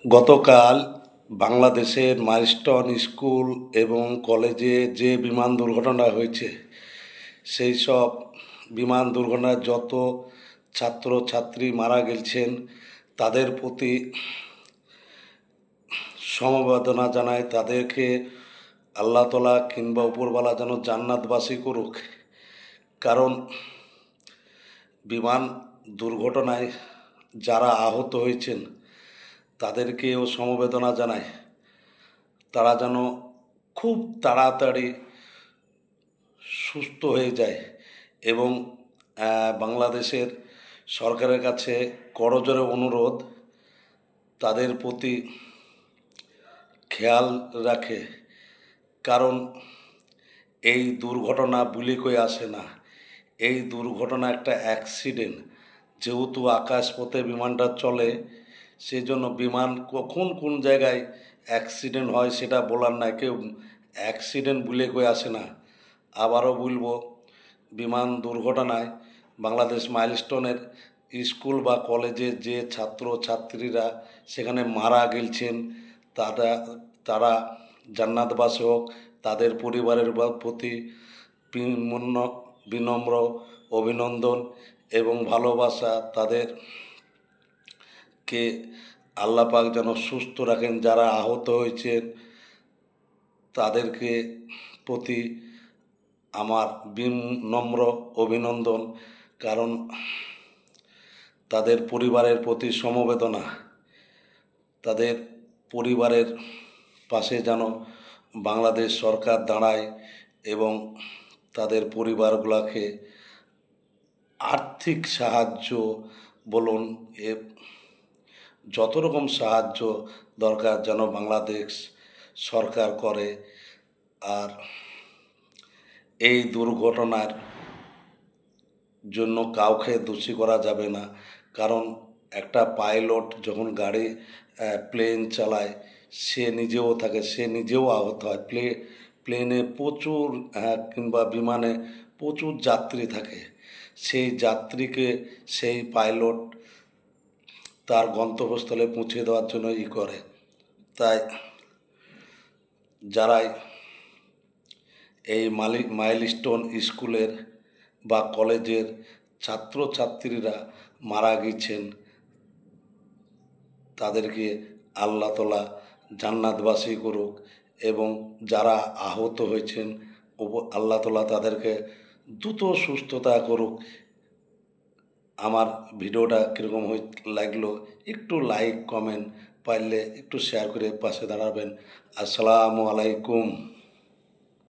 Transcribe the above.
গতকাল বাংলাদেশের milestone school এবং কলেজে যে বিমান দুর্ঘটনা হয়েছে, সেই সব বিমান দুর্ঘটনায় যত ছাত্রছাত্রী মারা গেছেন তাদের প্রতি সমবেদনা জানায়। তাদেরকে আল্লাহ তাআলা কিংবা উপরওয়ালা যেন জান্নাতবাসী করুক। কারণ বিমান দুর্ঘটনায় যারা আহত হয়েছেন তাদেরকেও সমবেদনা জানায়। তারা যেন খুব তাড়াতাড়ি সুস্থ হয়ে যায় এবং বাংলাদেশের সরকারের কাছে করজোড়ে অনুরোধ তাদের প্রতি খেয়াল রাখে। কারণ এই দুর্ঘটনা বুলি কই আসে না, এই দুর্ঘটনা একটা অ্যাক্সিডেন্ট। যেহেতু আকাশপথে বিমানটা চলে, সেই জন্য বিমান কখন কোন জায়গায় অ্যাক্সিডেন্ট হয় সেটা বলার নাই। কেউ অ্যাক্সিডেন্ট বুলি কই আসে না। আবারও বলবো, বিমান দুর্ঘটনায় বাংলাদেশ মাইলস্টোনের স্কুল বা কলেজে যে ছাত্রছাত্রীরা সেখানে মারা গেছেন তারা জান্নাতবাসী হোক। তাদের পরিবারের প্রতি বিনম্র অভিনন্দন এবং ভালোবাসা। তাদেরকে আল্লাহ পাক যেন সুস্থ রাখেন। যারা আহত হয়েছেন তাদেরকে প্রতি আমার বিনম্র অভিনন্দন। কারণ তাদের পরিবারের প্রতি সমবেদনা। তাদের পরিবারের পাশে যেন বাংলাদেশ সরকার দাঁড়ায় এবং তাদের পরিবারগুলোকে আর্থিক সাহায্য বলুন, যত রকম সাহায্য দরকার যেন বাংলাদেশ সরকার করে। আর এই দুর্ঘটনার জন্য কাউকে দোষী করা যাবে না। কারণ একটা পাইলট যখন প্লেন চালায়, সে নিজেও থাকে, সে নিজেও আহত হয়। প্লেনে প্রচুর কিংবা বিমানে প্রচুর যাত্রী থাকে। সেই যাত্রীকে সেই পাইলট তার গন্তব্যস্থলে পৌঁছে দেওয়ার জন্য করে। তাই যারাই এই মাইলস্টোন স্কুলের বা কলেজের ছাত্রছাত্রীরা মারা গেছেন তাদেরকে আল্লাহ তাআলা জান্নাতবাসী করুক এবং যারা আহত হয়েছেন আল্লাহ তাআলা তাদেরকে দ্রুত সুস্থতা করুক। আমার ভিডিওটা কীরকম লাগলো একটু লাইক কমেন্ট, পারলে একটু শেয়ার করে পাশে দাঁড়াবেন। আসসালামু আলাইকুম।